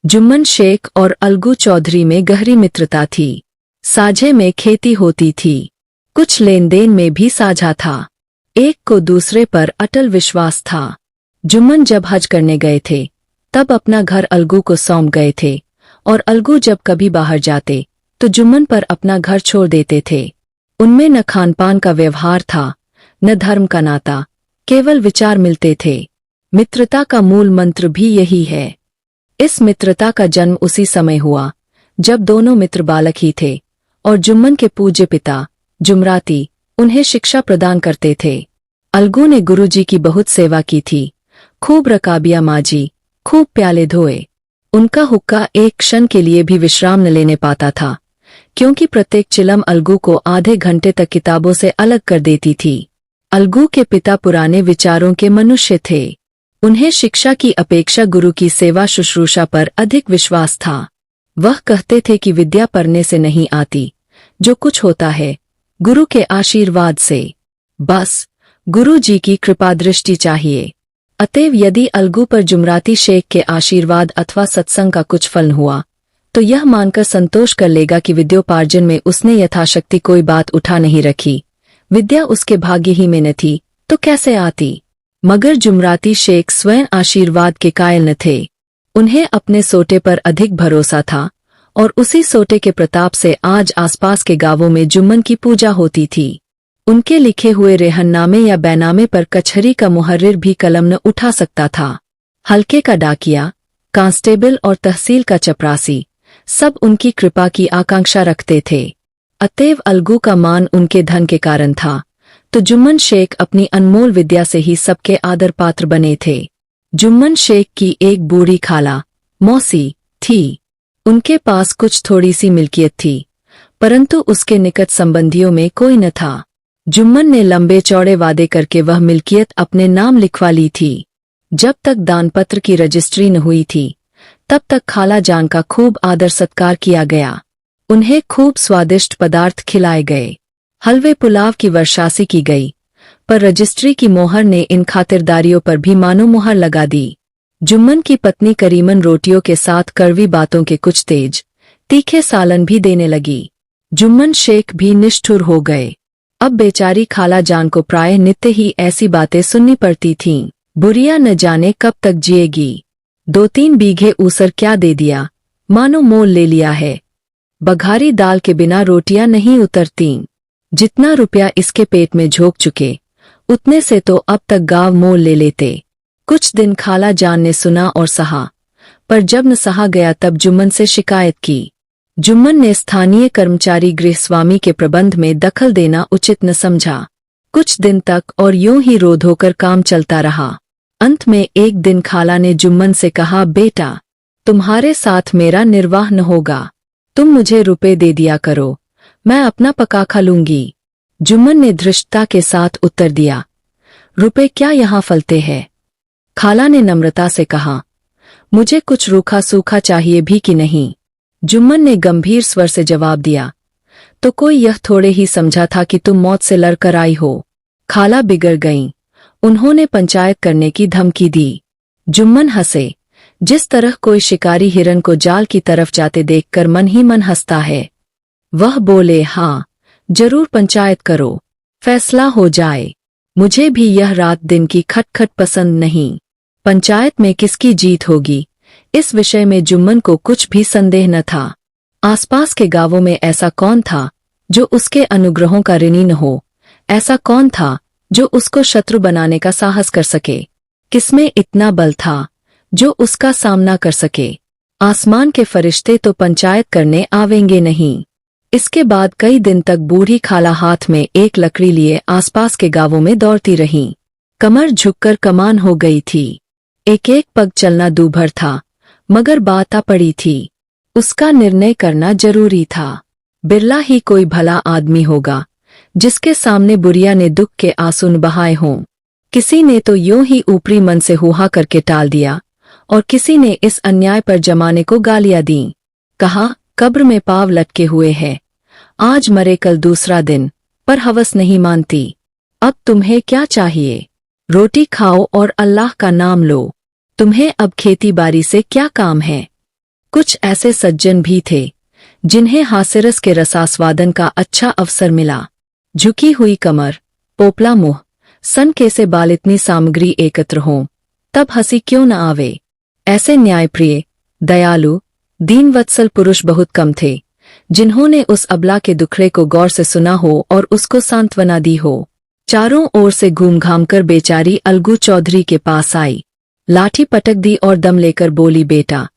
जुम्मन शेख और अलगू चौधरी में गहरी मित्रता थी। साझे में खेती होती थी। कुछ लेन देन में भी साझा था। एक को दूसरे पर अटल विश्वास था। जुम्मन जब हज करने गए थे तब अपना घर अलगू को सौंप गए थे और अलगू जब कभी बाहर जाते तो जुम्मन पर अपना घर छोड़ देते थे। उनमें न खानपान का व्यवहार था, न धर्म का नाता, केवल विचार मिलते थे। मित्रता का मूल मंत्र भी यही है। इस मित्रता का जन्म उसी समय हुआ जब दोनों मित्र बालक ही थे और जुम्मन के पूज्य पिता जुमराती उन्हें शिक्षा प्रदान करते थे। अलगू ने गुरुजी की बहुत सेवा की थी, खूब रकाबियां माजी, खूब प्याले धोए। उनका हुक्का एक क्षण के लिए भी विश्राम न लेने पाता था, क्योंकि प्रत्येक चिलम अलगू को आधे घंटे तक किताबों से अलग कर देती थी। अलगू के पिता पुराने विचारों के मनुष्य थे। उन्हें शिक्षा की अपेक्षा गुरु की सेवा शुश्रूषा पर अधिक विश्वास था। वह कहते थे कि विद्या पढ़ने से नहीं आती, जो कुछ होता है गुरु के आशीर्वाद से। बस गुरु जी की कृपा दृष्टि चाहिए। अतएव यदि अलगू पर जुमराती शेख के आशीर्वाद अथवा सत्संग का कुछ फल हुआ तो यह मानकर संतोष कर लेगा कि विद्योपार्जन में उसने यथाशक्ति कोई बात उठा नहीं रखी। विद्या उसके भाग्य ही में न थी तो कैसे आती। मगर जुमराती शेख स्वयं आशीर्वाद के कायल न थे। उन्हें अपने सोटे पर अधिक भरोसा था और उसी सोटे के प्रताप से आज आसपास के गांवों में जुम्मन की पूजा होती थी। उनके लिखे हुए रेहननामे या बैनामे पर कचहरी का मुहर्रिर भी कलम न उठा सकता था। हल्के का डाकिया, कांस्टेबल और तहसील का चपरासी सब उनकी कृपा की आकांक्षा रखते थे। अतएव अलगू का मान उनके धन के कारण था, तो जुम्मन शेख अपनी अनमोल विद्या से ही सबके आदर पात्र बने थे। जुम्मन शेख की एक बूढ़ी खाला, मौसी, थी। उनके पास कुछ थोड़ी सी मिल्कियत थी, परंतु उसके निकट संबंधियों में कोई न था। जुम्मन ने लंबे चौड़े वादे करके वह मिल्कियत अपने नाम लिखवा ली थी। जब तक दानपत्र की रजिस्ट्री न हुई थी तब तक खाला जान का खूब आदर सत्कार किया गया। उन्हें खूब स्वादिष्ट पदार्थ खिलाए गए। हलवे पुलाव की वर्षासी की गई, पर रजिस्ट्री की मोहर ने इन खातिरदारियों पर भी मानो मोहर लगा दी। जुम्मन की पत्नी करीमन रोटियों के साथ कड़वी बातों के कुछ तेज तीखे सालन भी देने लगी। जुम्मन शेख भी निष्ठुर हो गए। अब बेचारी खाला जान को प्राय नित्य ही ऐसी बातें सुननी पड़ती थीं। बुढ़िया न जाने कब तक जिएगी। 2-3 बीघे ऊसर क्या दे दिया, मानो मोल ले लिया है। बघारी दाल के बिना रोटियां नहीं उतरतीं। जितना रुपया इसके पेट में झोंक चुके उतने से तो अब तक गाँव मोल ले लेते। कुछ दिन खाला जान ने सुना और सहा, पर जब न सहा गया तब जुम्मन से शिकायत की। जुम्मन ने स्थानीय कर्मचारी गृहस्वामी के प्रबंध में दखल देना उचित न समझा। कुछ दिन तक और यूं ही रोध होकर काम चलता रहा। अंत में एक दिन खाला ने जुम्मन से कहा, बेटा, तुम्हारे साथ मेरा निर्वाह न होगा। तुम मुझे रुपए दे दिया करो, मैं अपना पका खा लूंगी। जुम्मन ने धृष्टता के साथ उत्तर दिया, रुपए क्या यहाँ फलते हैं। खाला ने नम्रता से कहा, मुझे कुछ रूखा सूखा चाहिए भी कि नहीं। जुम्मन ने गंभीर स्वर से जवाब दिया, तो कोई यह थोड़े ही समझा था कि तुम मौत से लड़कर आई हो। खाला बिगड़ गईं। उन्होंने पंचायत करने की धमकी दी। जुम्मन हंसे, जिस तरह कोई शिकारी हिरन को जाल की तरफ जाते देखकर मन ही मन हंसता है। वह बोले, हाँ, जरूर पंचायत करो, फैसला हो जाए। मुझे भी यह रात दिन की खटखट पसंद नहीं। पंचायत में किसकी जीत होगी, इस विषय में जुम्मन को कुछ भी संदेह न था। आसपास के गांवों में ऐसा कौन था जो उसके अनुग्रहों का ऋणी न हो। ऐसा कौन था जो उसको शत्रु बनाने का साहस कर सके। किसमें इतना बल था जो उसका सामना कर सके। आसमान के फरिश्ते तो पंचायत करने आवेंगे नहीं। इसके बाद कई दिन तक बूढ़ी खाला हाथ में एक लकड़ी लिए आसपास के गांवों में दौड़ती रहीं। कमर झुककर कमान हो गई थी। एक एक पग चलना दूभर था, मगर बात आ पड़ी थी। उसका निर्णय करना जरूरी था। बिरला ही कोई भला आदमी होगा जिसके सामने बुढ़िया ने दुख के आंसू न बहाए हों। किसी ने तो यूं ही ऊपरी मन से हुहा करके टाल दिया और किसी ने इस अन्याय पर जमाने को गालियां दी। कहा, कब्र में पांव लटके हुए हैं, आज मरे कल दूसरा दिन, पर हवस नहीं मानती। अब तुम्हें क्या चाहिए? रोटी खाओ और अल्लाह का नाम लो। तुम्हें अब खेती बाड़ी से क्या काम है? कुछ ऐसे सज्जन भी थे जिन्हें हास्यरस के रसास्वादन का अच्छा अवसर मिला। झुकी हुई कमर, पोपला मुंह, सन कैसे बाल, इतनी सामग्री एकत्र हों तब हंसी क्यों न आवे। ऐसे न्यायप्रिय, दयालु, दीनवत्सल पुरुष बहुत कम थे जिन्होंने उस अबला के दुखड़े को गौर से सुना हो और उसको सांत्वना दी हो। चारों ओर से घूम घाम कर बेचारी अलगू चौधरी के पास आई, लाठी पटक दी और दम लेकर बोली, बेटा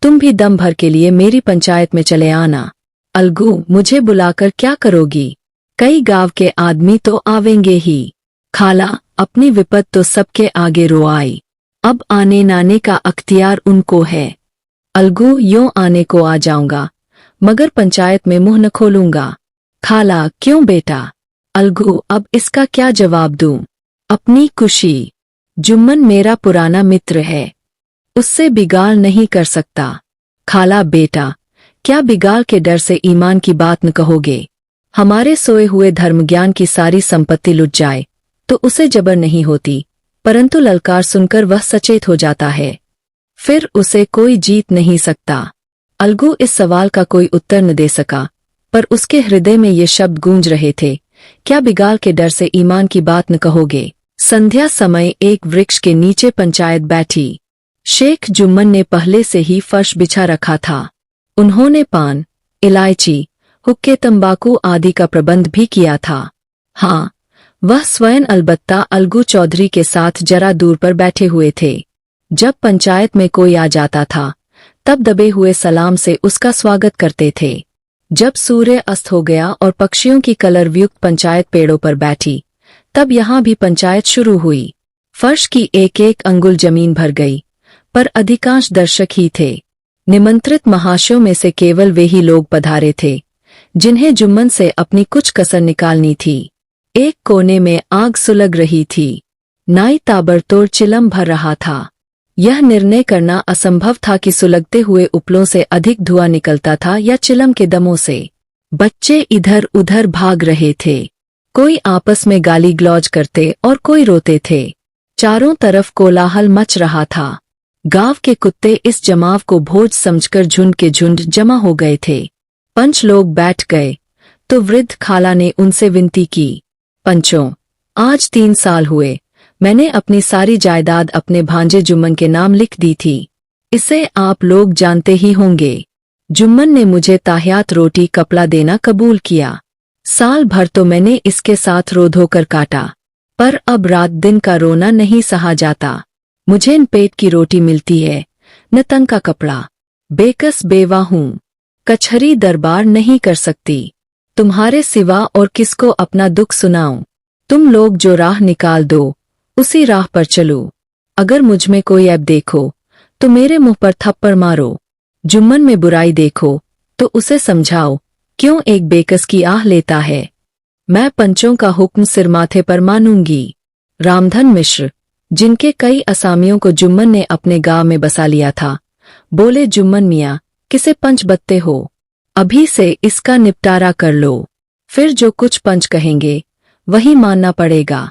तुम भी दम भर के लिए मेरी पंचायत में चले आना। अलगू, मुझे बुलाकर क्या करोगी? कई गांव के आदमी तो आवेंगे ही। खाला, अपनी विपद तो सबके आगे रो आई, अब आने नाने का अख्तियार उनको है। अलगू, यों आने को आ जाऊंगा मगर पंचायत में मुंह न खोलूंगा। खाला, क्यों बेटा? अलगू, अब इसका क्या जवाब दूं? अपनी खुशी। जुम्मन मेरा पुराना मित्र है, उससे बिगाड़ नहीं कर सकता। खाला, बेटा क्या बिगाड़ के डर से ईमान की बात न कहोगे? हमारे सोए हुए धर्मज्ञान की सारी संपत्ति लुट जाए तो उसे जबर नहीं होती, परंतु ललकार सुनकर वह सचेत हो जाता है, फिर उसे कोई जीत नहीं सकता। अलगू इस सवाल का कोई उत्तर न दे सका, पर उसके हृदय में ये शब्द गूंज रहे थे, क्या बिगाड़ के डर से ईमान की बात न कहोगे? संध्या समय एक वृक्ष के नीचे पंचायत बैठी। शेख जुम्मन ने पहले से ही फर्श बिछा रखा था। उन्होंने पान, इलायची, हुक्के, तंबाकू आदि का प्रबंध भी किया था। हाँ, वह स्वयं अलबत्ता अलगू चौधरी के साथ जरा दूर पर बैठे हुए थे। जब पंचायत में कोई आ जाता था तब दबे हुए सलाम से उसका स्वागत करते थे। जब सूर्य अस्त हो गया और पक्षियों की कलरवयुक्त पंचायत पेड़ों पर बैठी, तब यहाँ भी पंचायत शुरू हुई। फर्श की एक एक अंगुल जमीन भर गई, पर अधिकांश दर्शक ही थे। निमंत्रित महाशयों में से केवल वे ही लोग पधारे थे जिन्हें जुम्मन से अपनी कुछ कसर निकालनी थी। एक कोने में आग सुलग रही थी, नाई ताबड़तोड़ चिलम भर रहा था। यह निर्णय करना असंभव था कि सुलगते हुए उपलों से अधिक धुआं निकलता था या चिलम के दमों से। बच्चे इधर उधर भाग रहे थे, कोई आपस में गाली गलौज करते और कोई रोते थे। चारों तरफ कोलाहल मच रहा था। गांव के कुत्ते इस जमाव को भोज समझकर झुंड के झुंड जमा हो गए थे। पंच लोग बैठ गए तो वृद्ध खाला ने उनसे विनती की, पंचों, आज 3 साल हुए मैंने अपनी सारी जायदाद अपने भांजे जुम्मन के नाम लिख दी थी। इसे आप लोग जानते ही होंगे। जुम्मन ने मुझे ताहियात रोटी कपड़ा देना कबूल किया। साल भर तो मैंने इसके साथ रो धोकर काटा, पर अब रात दिन का रोना नहीं सहा जाता। मुझे न पेट की रोटी मिलती है न तन का कपड़ा। बेकस बेवा हूँ, कचहरी दरबार नहीं कर सकती। तुम्हारे सिवा और किसको अपना दुख सुनाऊं? तुम लोग जो राह निकाल दो उसी राह पर चलो। अगर मुझ में कोई ऐब देखो तो मेरे मुंह पर थप्पड़ मारो। जुम्मन में बुराई देखो तो उसे समझाओ क्यों एक बेकस की आह लेता है। मैं पंचों का हुक्म सिर माथे पर मानूंगी। रामधन मिश्र, जिनके कई असामियों को जुम्मन ने अपने गांव में बसा लिया था, बोले, जुम्मन मियाँ किसे पंच बत्ते हो, अभी से इसका निपटारा कर लो, फिर जो कुछ पंच कहेंगे वही मानना पड़ेगा।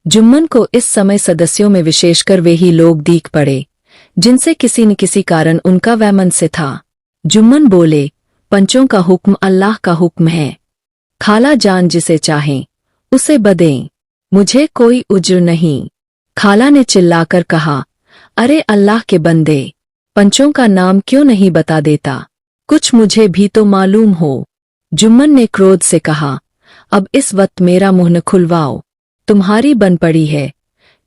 जुम्मन को इस समय सदस्यों में विशेषकर वे ही लोग दीख पड़े जिनसे किसी न किसी कारण उनका वैमन से था। जुम्मन बोले, पंचों का हुक्म अल्लाह का हुक्म है। खाला जान जिसे चाहें उसे बदें, मुझे कोई उज्र नहीं। खाला ने चिल्लाकर कहा, अरे अल्लाह के बंदे, पंचों का नाम क्यों नहीं बता देता? कुछ मुझे भी तो मालूम हो। जुम्मन ने क्रोध से कहा, अब इस वक्त मेरा मुंह न खुलवाओ, तुम्हारी बन पड़ी है,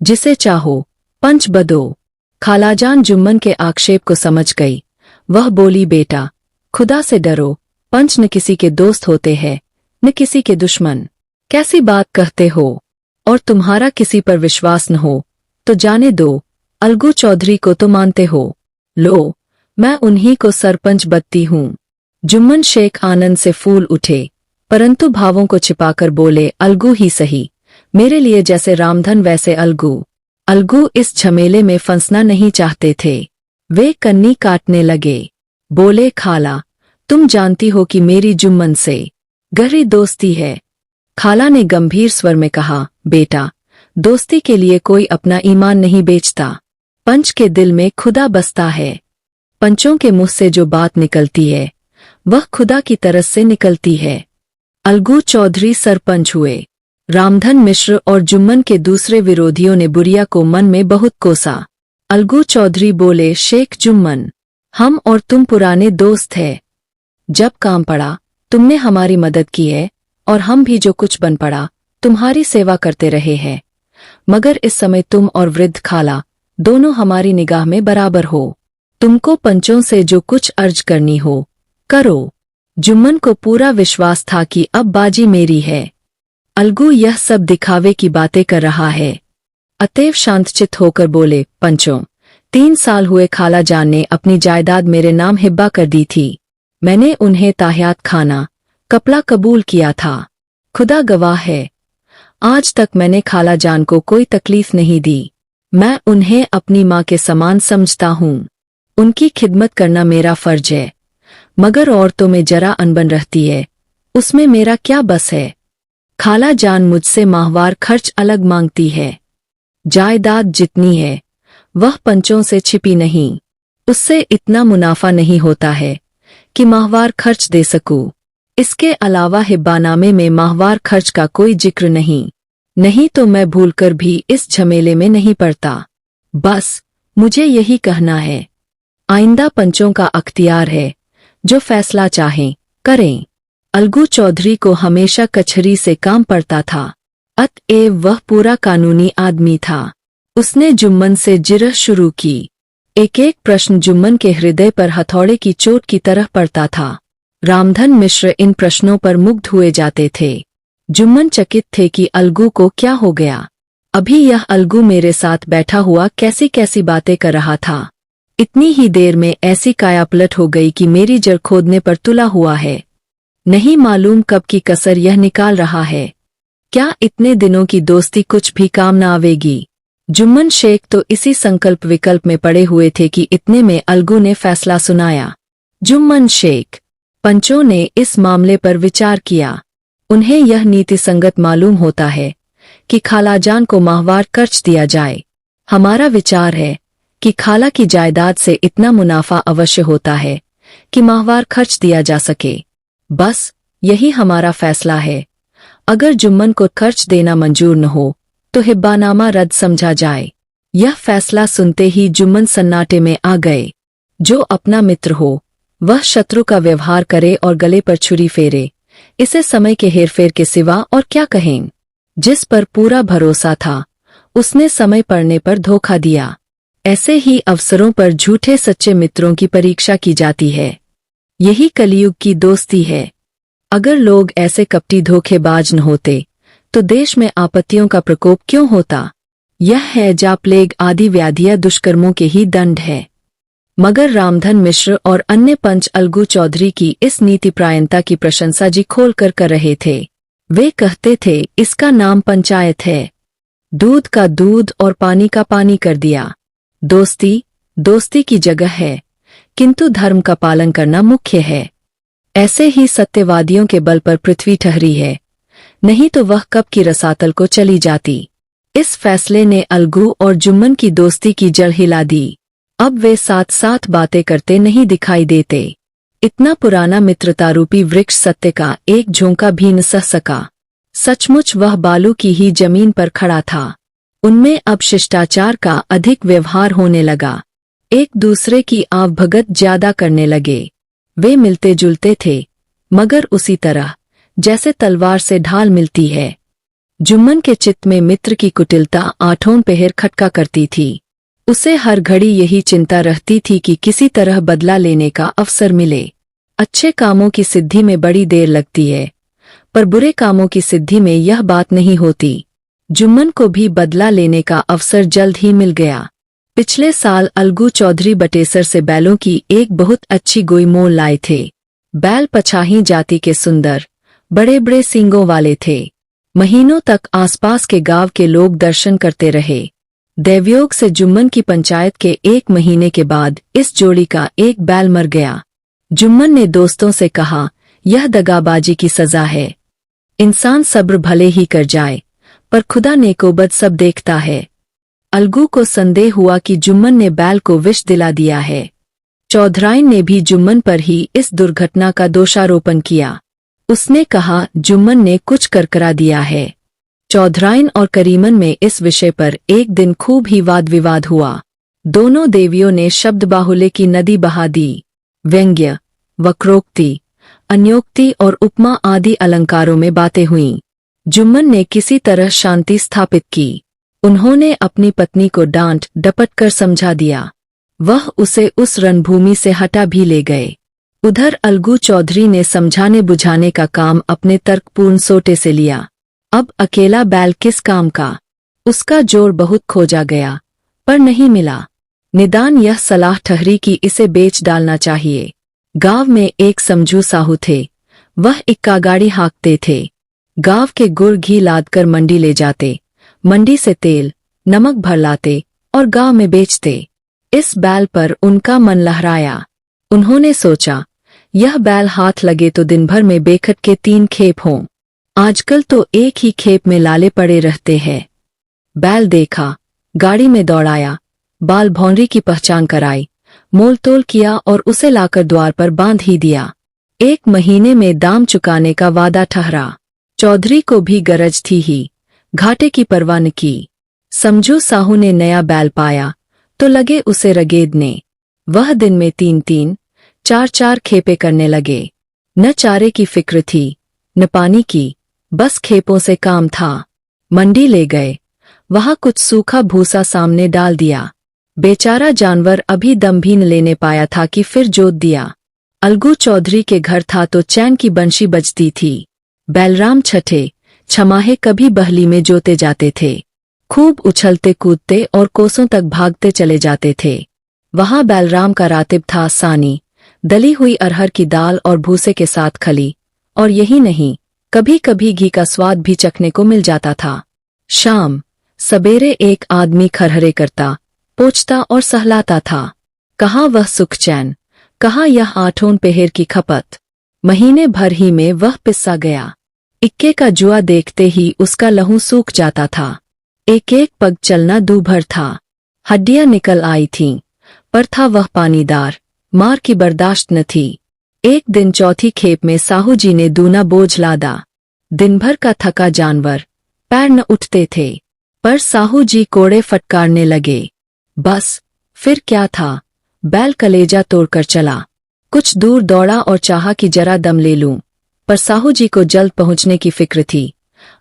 जिसे चाहो पंच बदो। खालाजान जुम्मन के आक्षेप को समझ गई। वह बोली, बेटा खुदा से डरो, पंच न किसी के दोस्त होते हैं न किसी के दुश्मन। कैसी बात कहते हो? और तुम्हारा किसी पर विश्वास न हो तो जाने दो, अलगू चौधरी को तो मानते हो। लो, मैं उन्हीं को सरपंच बदती हूँ। जुम्मन शेख आनंद से फूल उठे, परंतु भावों को छिपाकर बोले, अलगू ही सही, मेरे लिए जैसे रामधन वैसे अलगू। अलगू इस झमेले में फंसना नहीं चाहते थे। वे कन्नी काटने लगे। बोले, खाला तुम जानती हो कि मेरी जुम्मन से गहरी दोस्ती है। खाला ने गंभीर स्वर में कहा, बेटा दोस्ती के लिए कोई अपना ईमान नहीं बेचता, पंच के दिल में खुदा बसता है। पंचों के मुंह से जो बात निकलती है वह खुदा की तरफ से निकलती है। अलगू चौधरी सरपंच हुए। रामधन मिश्र और जुम्मन के दूसरे विरोधियों ने बुढ़िया को मन में बहुत कोसा। अलगू चौधरी बोले, शेख जुम्मन, हम और तुम पुराने दोस्त हैं। जब काम पड़ा तुमने हमारी मदद की है और हम भी जो कुछ बन पड़ा तुम्हारी सेवा करते रहे हैं, मगर इस समय तुम और वृद्ध खाला दोनों हमारी निगाह में बराबर हो। तुमको पंचों से जो अर्ज अर्ज करनी हो करो। जुम्मन को पूरा विश्वास था कि अब बाजी मेरी है। अलगू यह सब दिखावे की बातें कर रहा है, अतएव शांतचित्त होकर बोले, पंचों, 3 साल हुए खाला जान ने अपनी जायदाद मेरे नाम हिब्बा कर दी थी। मैंने उन्हें ताहयात खाना कपड़ा कबूल किया था। खुदा गवाह है, आज तक मैंने खाला जान को कोई तकलीफ नहीं दी। मैं उन्हें अपनी माँ के समान समझता हूँ। उनकी खिदमत करना मेरा फर्ज है, मगर औरतों में जरा अनबन रहती है, उसमें मेरा क्या बस है। खाला जान मुझसे माहवार खर्च अलग मांगती है। जायदाद जितनी है वह पंचों से छिपी नहीं। उससे इतना मुनाफा नहीं होता है कि माहवार खर्च दे सकूं। इसके अलावा हिब्बानामे में माहवार खर्च का कोई जिक्र नहीं तो मैं भूलकर भी इस झमेले में नहीं पड़ता। बस मुझे यही कहना है, आइंदा पंचों का अख्तियार है, जो फैसला चाहें करें। अलगू चौधरी को हमेशा कचहरी से काम पड़ता था, अतएव वह पूरा कानूनी आदमी था। उसने जुम्मन से जिरह शुरू की। एक एक प्रश्न जुम्मन के हृदय पर हथौड़े की चोट की तरह पड़ता था। रामधन मिश्र इन प्रश्नों पर मुग्ध हुए जाते थे। जुम्मन चकित थे कि अलगू को क्या हो गया। अभी यह अलगू मेरे साथ बैठा हुआ कैसी कैसी बातें कर रहा था। इतनी ही देर में ऐसी कायापलट हो गई कि मेरी जड़ खोदने पर तुला हुआ है। नहीं मालूम कब की कसर यह निकाल रहा है। क्या इतने दिनों की दोस्ती कुछ भी काम न आवेगी। जुम्मन शेख तो इसी संकल्प विकल्प में पड़े हुए थे कि इतने में अलगू ने फैसला सुनाया। जुम्मन शेख, पंचों ने इस मामले पर विचार किया। उन्हें यह नीति संगत मालूम होता है कि खालाजान को माहवार खर्च दिया जाए। हमारा विचार है कि खाला की जायदाद से इतना मुनाफा अवश्य होता है कि माहवार खर्च दिया जा सके। बस यही हमारा फैसला है। अगर जुम्मन को खर्च देना मंजूर न हो तो हिब्बानामा रद्द समझा जाए। यह फैसला सुनते ही जुम्मन सन्नाटे में आ गए। जो अपना मित्र हो वह शत्रु का व्यवहार करे और गले पर छुरी फेरे, इसे समय के हेरफेर के सिवा और क्या कहें। जिस पर पूरा भरोसा था उसने समय पड़ने पर धोखा दिया। ऐसे ही अवसरों पर झूठे सच्चे मित्रों की परीक्षा की जाती है। यही कलयुग की दोस्ती है। अगर लोग ऐसे कपटी धोखेबाज न होते तो देश में आपत्तियों का प्रकोप क्यों होता। यह है जा प्लेग आदि व्याधियां दुष्कर्मों के ही दंड है। मगर रामधन मिश्र और अन्य पंच अलगू चौधरी की इस नीतिप्रायणता की प्रशंसा जी खोल कर रहे थे। वे कहते थे, इसका नाम पंचायत है। दूध का दूध और पानी का पानी कर दिया। दोस्ती दोस्ती की जगह है, किंतु धर्म का पालन करना मुख्य है। ऐसे ही सत्यवादियों के बल पर पृथ्वी ठहरी है, नहीं तो वह कब की रसातल को चली जाती। इस फैसले ने अलगू और जुम्मन की दोस्ती की जड़ हिला दी। अब वे साथ साथ बातें करते नहीं दिखाई देते। इतना पुराना मित्रतारूपी वृक्ष सत्य का एक झोंका भी न सह सका। सचमुच वह बालू की ही जमीन पर खड़ा था। उनमें अब शिष्टाचार का अधिक व्यवहार होने लगा। एक दूसरे की आवभगत ज्यादा करने लगे। वे मिलते जुलते थे, मगर उसी तरह जैसे तलवार से ढाल मिलती है। जुम्मन के चित्त में मित्र की कुटिलता आठों पहर खटका करती थी। उसे हर घड़ी यही चिंता रहती थी कि किसी तरह बदला लेने का अवसर मिले। अच्छे कामों की सिद्धि में बड़ी देर लगती है, पर बुरे कामों की सिद्धि में यह बात नहीं होती। जुम्मन को भी बदला लेने का अवसर जल्द ही मिल गया। पिछले साल अलगू चौधरी बटेसर से बैलों की एक बहुत अच्छी गोई मोल लाए थे। बैल पछाही जाति के सुंदर बड़े बड़े सींगों वाले थे। महीनों तक आसपास के गांव के लोग दर्शन करते रहे। दैवयोग से जुम्मन की पंचायत के 1 महीने के बाद इस जोड़ी का एक बैल मर गया। जुम्मन ने दोस्तों से कहा, यह दगाबाजी की सजा है। इंसान सब्र भले ही कर जाए, पर खुदा नेकोबद सब देखता है। अलगू को संदेह हुआ कि जुम्मन ने बैल को विष दिला दिया है। चौधराइन ने भी जुम्मन पर ही इस दुर्घटना का दोषारोपण किया। उसने कहा, जुम्मन ने कुछ करकरा दिया है। चौधराइन और करीमन में इस विषय पर एक दिन खूब ही वाद विवाद हुआ। दोनों देवियों ने शब्द बाहुल्य की नदी बहा दी। व्यंग्य, वक्रोक्ति, अन्योक्ति और उपमा आदि अलंकारों में बातें हुईं। जुम्मन ने किसी तरह शांति स्थापित की। उन्होंने अपनी पत्नी को डांट डपट कर समझा दिया। वह उसे उस रणभूमि से हटा भी ले गए। उधर अलगू चौधरी ने समझाने बुझाने का काम अपने तर्कपूर्ण सोटे से लिया। अब अकेला बैल किस काम का? उसका जोर बहुत खोजा गया, पर नहीं मिला। निदान यह सलाह ठहरी कि इसे बेच डालना चाहिए। गांव में एक समझू साहू थे। वह इक्का गाड़ी हाँकते थे। गांव के गुड़ घी लादकर मंडी ले जाते, मंडी से तेल नमक भर लाते और गांव में बेचते। इस बैल पर उनका मन लहराया। उन्होंने सोचा, यह बैल हाथ लगे तो दिन भर में बेखट के 3 खेप हों। आजकल तो एक ही खेप में लाले पड़े रहते हैं। बैल देखा, गाड़ी में दौड़ाया, बाल भौंरी की पहचान कराई, मोल तोल किया और उसे लाकर द्वार पर बांध ही दिया। 1 महीने में दाम चुकाने का वादा ठहरा। चौधरी को भी गरज थी ही, घाटे की परवाह न की। समझू साहू ने नया बैल पाया तो लगे उसे रगेदने। वह दिन में 3-3, 4-4 खेपे करने लगे। न चारे की फिक्र थी, न पानी की, बस खेपों से काम था। मंडी ले गए, वहां कुछ सूखा भूसा सामने डाल दिया। बेचारा जानवर अभी दम भी न लेने पाया था कि फिर जोत दिया। अलगू चौधरी के घर था तो चैन की बंशी बजती थी। बैलराम छठे छमाहे कभी बहली में जोते जाते थे। खूब उछलते कूदते और कोसों तक भागते चले जाते थे। वहां बैलराम का रातिब था सानी, दली हुई अरहर की दाल और भूसे के साथ खली। और यही नहीं, कभी कभी घी का स्वाद भी चखने को मिल जाता था। शाम सबेरे एक आदमी खरहरे करता, पोंछता और सहलाता था। कहाँ वह सुख चैन, कहाँ यह 8 पहर की खपत। महीने भर ही में वह पिस्सा गया। इक्के का जुआ देखते ही उसका लहू सूख जाता था। एक एक पग चलना दूभर था। हड्डियां निकल आई थीं, पर था वह पानीदार, मार की बर्दाश्त न थी। एक दिन चौथी खेप में साहू जी ने दूना बोझ लादा। दिन भर का थका जानवर, पैर न उठते थे, पर साहू जी कोड़े फटकारने लगे। बस, फिर क्या था, बैल कलेजा तोड़कर चला। कुछ दूर दौड़ा और चाहा कि जरा दम ले लूं, पर साहू जी को जल्द पहुंचने की फिक्र थी।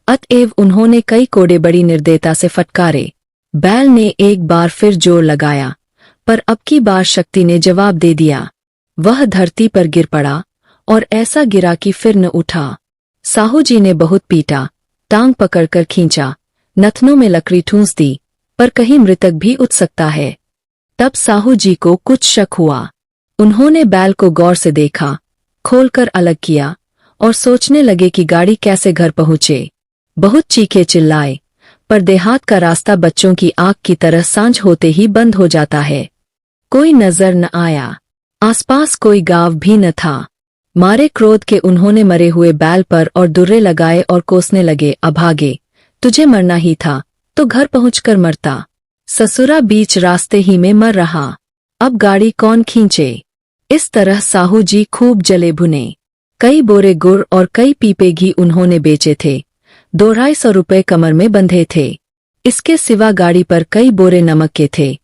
अतएव उन्होंने कई कोड़े बड़ी निर्दयता से फटकारे। बैल ने एक बार फिर जोर लगाया, पर अब की बार शक्ति ने जवाब दे दिया। वह धरती पर गिर पड़ा और ऐसा गिरा कि फिर न उठा। साहू जी ने बहुत पीटा, टांग पकड़कर खींचा, नथनों में लकड़ी ठूंस दी, पर कहीं मृतक भी उठ सकता है। तब साहू जी को कुछ शक हुआ। उन्होंने बैल को गौर से देखा, खोलकर अलग किया और सोचने लगे कि गाड़ी कैसे घर पहुंचे। बहुत चीखे चिल्लाए, पर देहात का रास्ता बच्चों की आंख की तरह सांझ होते ही बंद हो जाता है। कोई नजर न आया, आसपास कोई गांव भी न था। मारे क्रोध के उन्होंने मरे हुए बैल पर और दुर्रे लगाए और कोसने लगे, अभागे, तुझे मरना ही था तो घर पहुंचकर मरता। ससुरा बीच रास्ते ही में मर रहा, अब गाड़ी कौन खींचे। इस तरह साहू जी खूब जले भुने। कई बोरे गुड़ और कई पीपे घी उन्होंने बेचे थे। 200-250 रुपए कमर में बंधे थे। इसके सिवा गाड़ी पर कई बोरे नमक के थे,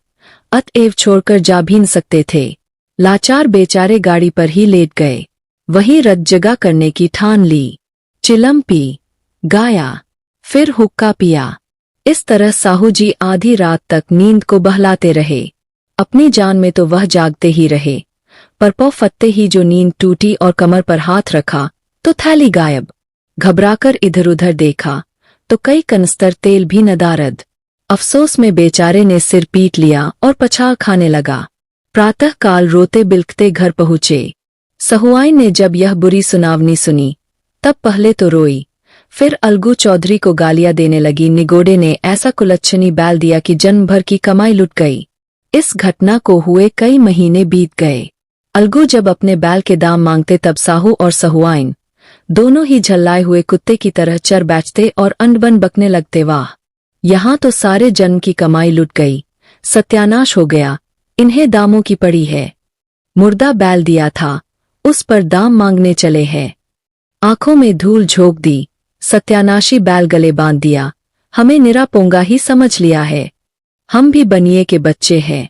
अतएव छोड़कर जा भी न सकते थे। लाचार बेचारे गाड़ी पर ही लेट गए। वहीं रत जगा करने की ठान ली। चिलम पी, गाया, फिर हुक्का पिया। इस तरह साहू जी आधी रात तक नींद को बहलाते रहे। अपनी जान में तो वह जागते ही रहे, पर पौ फत्ते ही जो नींद टूटी और कमर पर हाथ रखा तो थैली गायब। घबराकर इधर उधर देखा तो कई कनस्तर तेल भी नदारद। अफसोस में बेचारे ने सिर पीट लिया और पछाड़ खाने लगा। प्रातः काल रोते बिलखते घर पहुँचे। सहुआइन ने जब यह बुरी सुनावनी सुनी तब पहले तो रोई, फिर अलगू चौधरी को गालियां देने लगी। निगोड़े ने ऐसा कुलच्छनी बैल दिया कि जन्म भर की कमाई लुट गई। इस घटना को हुए कई महीने बीत गए। अलगू जब अपने बैल के दाम मांगते तब साहू और सहुआइन दोनों ही झल्लाए हुए कुत्ते की तरह चर बैठते और अनबन बकने लगते। वाह, यहाँ तो सारे जन्म की कमाई लुट गई, सत्यानाश हो गया, इन्हें दामों की पड़ी है। मुर्दा बैल दिया था, उस पर दाम मांगने चले हैं। आंखों में धूल झोंक दी, सत्यानाशी बैल गले बांध दिया, हमें निरा पोंगा ही समझ लिया है। हम भी बनिए के बच्चे हैं,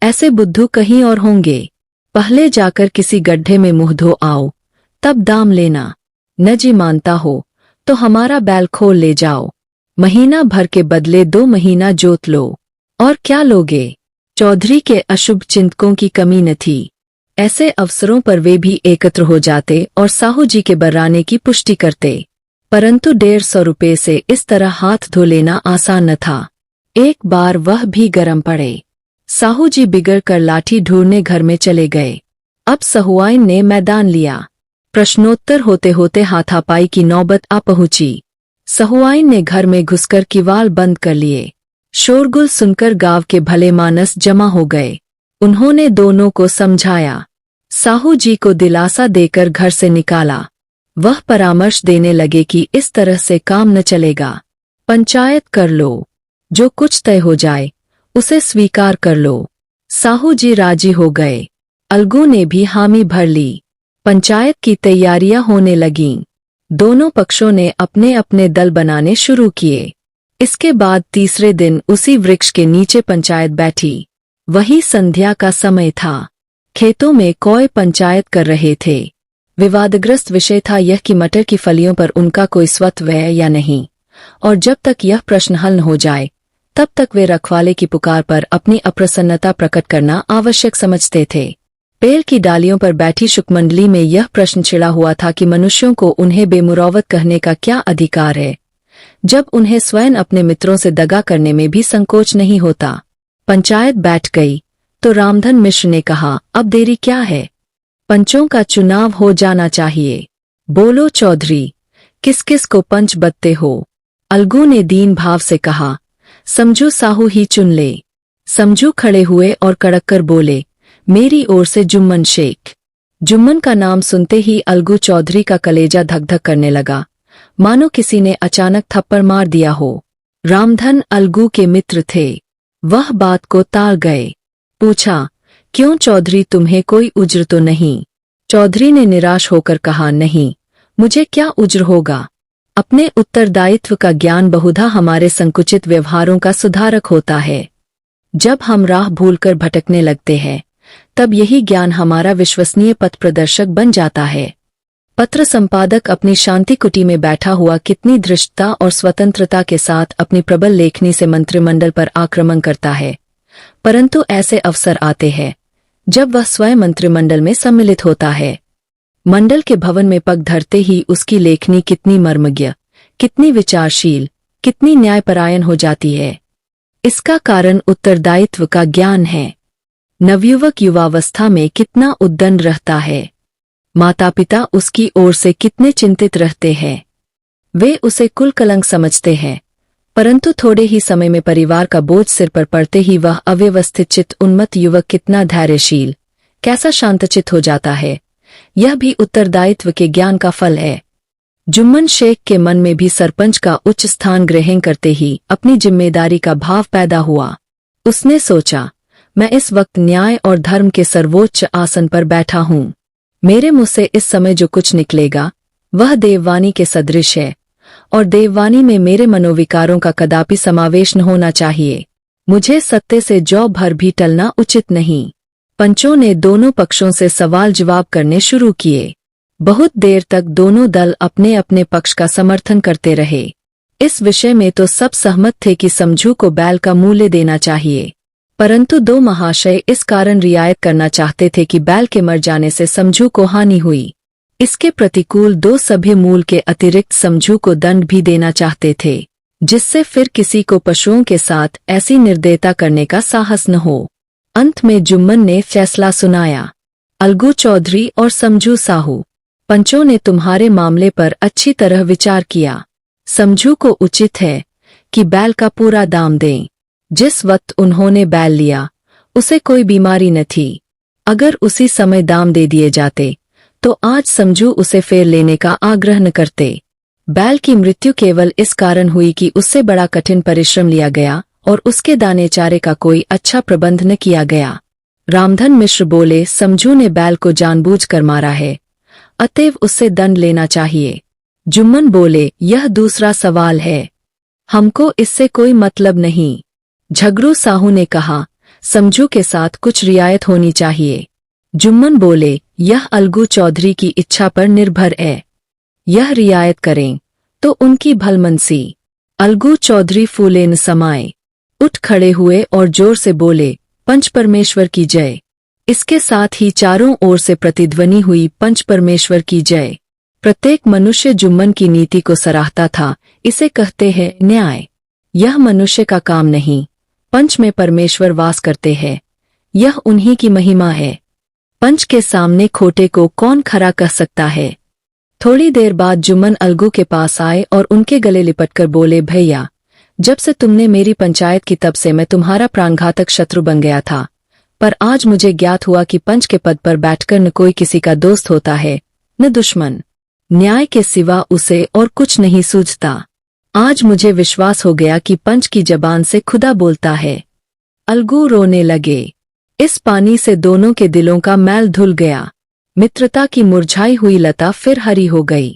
ऐसे बुद्धू कहीं और होंगे। पहले जाकर किसी गड्ढे में मुंह धो आओ, तब दाम लेना। न जी मानता हो तो हमारा बैल खोल ले जाओ, महीना भर के बदले 2 महीना जोत लो। और क्या लोगे? चौधरी के अशुभ चिंतकों की कमी न थी। ऐसे अवसरों पर वे भी एकत्र हो जाते और साहू जी के बर्राने की पुष्टि करते। परंतु 150 रुपये से इस तरह हाथ धो लेना आसान न था। एक बार वह भी गर्म पड़े। साहू जी बिगड़ कर लाठी ढूंढने घर में चले गए। अब सहुआइन ने मैदान लिया। प्रश्नोत्तर होते होते हाथापाई की नौबत आ पहुंची। सहुआइन ने घर में घुसकर किवाड़ बंद कर लिए। शोरगुल सुनकर गांव के भले मानस जमा हो गए। उन्होंने दोनों को समझाया, साहू जी को दिलासा देकर घर से निकाला। वह परामर्श देने लगे कि इस तरह से काम न चलेगा, पंचायत कर लो, जो कुछ तय हो जाए उसे स्वीकार कर लो। साहू जी राजी हो गए। अलगू ने भी हामी भर ली। पंचायत की तैयारियां होने लगीं। दोनों पक्षों ने अपने अपने दल बनाने शुरू किए। इसके बाद तीसरे दिन उसी वृक्ष के नीचे पंचायत बैठी। वही संध्या का समय था। खेतों में कौए पंचायत कर रहे थे। विवादग्रस्त विषय था यह कि मटर की फलियों पर उनका कोई स्वत्व है या नहीं, और जब तक यह प्रश्न हल न हो जाए तब तक वे रखवाले की पुकार पर अपनी अप्रसन्नता प्रकट करना आवश्यक समझते थे। पेड़ की डालियों पर बैठी शुकमंडली में यह प्रश्न छिड़ा हुआ था कि मनुष्यों को उन्हें बेमुरौवत कहने का क्या अधिकार है, जब उन्हें स्वयं अपने मित्रों से दगा करने में भी संकोच नहीं होता। पंचायत बैठ गई तो रामधन मिश्र ने कहा, अब देरी क्या है, पंचों का चुनाव हो जाना चाहिए। बोलो चौधरी, किस किस को पंच बदते हो? अलगू ने दीन भाव से कहा, समझू साहू ही चुन ले। समझू खड़े हुए और कड़क कर बोले, मेरी ओर से जुम्मन शेख। जुम्मन का नाम सुनते ही अलगू चौधरी का कलेजा धक धक करने लगा, मानो किसी ने अचानक थप्पड़ मार दिया हो। रामधन अलगू के मित्र थे। वह बात को टाल गए। पूछा, क्यों चौधरी, तुम्हें कोई उज्र तो नहीं? चौधरी ने निराश होकर कहा, नहीं, मुझे क्या उज्र होगा। अपने उत्तरदायित्व का ज्ञान बहुधा हमारे संकुचित व्यवहारों का सुधारक होता है। जब हम राह भूलकर भटकने लगते हैं तब यही ज्ञान हमारा विश्वसनीय पथ प्रदर्शक बन जाता है। पत्र संपादक अपनी शांति कुटी में बैठा हुआ कितनी धृष्टता और स्वतंत्रता के साथ अपनी प्रबल लेखनी से मंत्रिमंडल पर आक्रमण करता है, परंतु ऐसे अवसर आते हैं जब वह स्वयं मंत्रिमंडल में सम्मिलित होता है। मंडल के भवन में पग धरते ही उसकी लेखनी कितनी मर्मज्ञ, कितनी विचारशील, कितनी न्यायपरायण हो जाती है। इसका कारण उत्तरदायित्व का ज्ञान है। नवयुवक युवावस्था में कितना उद्दंड रहता है, माता पिता उसकी ओर से कितने चिंतित रहते हैं। वे उसे कुल कलंक समझते हैं, परंतु थोड़े ही समय में परिवार का बोझ सिर पर पड़ते ही वह अव्यवस्थित चित्त उन्मत्त युवक कितना धैर्यशील, कैसा शांतचित्त हो जाता है। यह भी उत्तरदायित्व के ज्ञान का फल है। जुम्मन शेख के मन में भी सरपंच का उच्च स्थान ग्रहण करते ही अपनी जिम्मेदारी का भाव पैदा हुआ। उसने सोचा, मैं इस वक्त न्याय और धर्म के सर्वोच्च आसन पर बैठा हूँ। मेरे मुंह से इस समय जो कुछ निकलेगा वह देववाणी के सदृश है, और देववाणी में मेरे मनोविकारों का कदापि समावेश न होना चाहिए। मुझे सत्य से जौ भर भी टलना उचित नहीं। पंचों ने दोनों पक्षों से सवाल जवाब करने शुरू किए। बहुत देर तक दोनों दल अपने अपने पक्ष का समर्थन करते रहे। इस विषय में तो सब सहमत थे कि समझू को बैल का मूल्य देना चाहिए, परंतु दो महाशय इस कारण रियायत करना चाहते थे कि बैल के मर जाने से समझू को हानि हुई। इसके प्रतिकूल दो सभ्य मूल के अतिरिक्त समझू को दंड भी देना चाहते थे, जिससे फिर किसी को पशुओं के साथ ऐसी निर्दयता करने का साहस न हो। अंत में जुम्मन ने फैसला सुनाया, अलगू चौधरी और समझू साहू, पंचों ने तुम्हारे मामले पर अच्छी तरह विचार किया। समझू को उचित है कि बैल का पूरा दाम दें। जिस वक्त उन्होंने बैल लिया उसे कोई बीमारी न थी। अगर उसी समय दाम दे दिए जाते तो आज समझू उसे फेर लेने का आग्रह न करते। बैल की मृत्यु केवल इस कारण हुई कि उससे बड़ा कठिन परिश्रम लिया गया और उसके दाने चारे का कोई अच्छा प्रबंध न किया गया। रामधन मिश्र बोले, समझू ने बैल को जानबूझकर मारा है, अतएव उससे दंड लेना चाहिए। जुम्मन बोले, यह दूसरा सवाल है, हमको इससे कोई मतलब नहीं। झगड़ू साहू ने कहा, समझू के साथ कुछ रियायत होनी चाहिए। जुम्मन बोले, यह अलगू चौधरी की इच्छा पर निर्भर है, यह रियायत करें तो उनकी भलमनसी। अलगू चौधरी फूले न समाए, उठ खड़े हुए और जोर से बोले, पंच परमेश्वर की जय। इसके साथ ही चारों ओर से प्रतिध्वनि हुई, पंच परमेश्वर की जय। प्रत्येक मनुष्य जुम्मन की नीति को सराहता था। इसे कहते हैं न्याय। यह मनुष्य का काम नहीं, पंच में परमेश्वर वास करते हैं, यह उन्हीं की महिमा है। पंच के सामने खोटे को कौन खरा कह सकता है। थोड़ी देर बाद जुम्मन अलगू के पास आए और उनके गले लिपटकर बोले, भैया, जब से तुमने मेरी पंचायत की तब से मैं तुम्हारा प्राणघातक शत्रु बन गया था, पर आज मुझे ज्ञात हुआ कि पंच के पद पर बैठकर न कोई किसी का दोस्त होता है न दुश्मन। न्याय के सिवा उसे और कुछ नहीं सूझता। आज मुझे विश्वास हो गया कि पंच की जबान से खुदा बोलता है। अलगू रोने लगे। इस पानी से दोनों के दिलों का मैल धुल गया। मित्रता की मुरझाई हुई लता फिर हरी हो गई।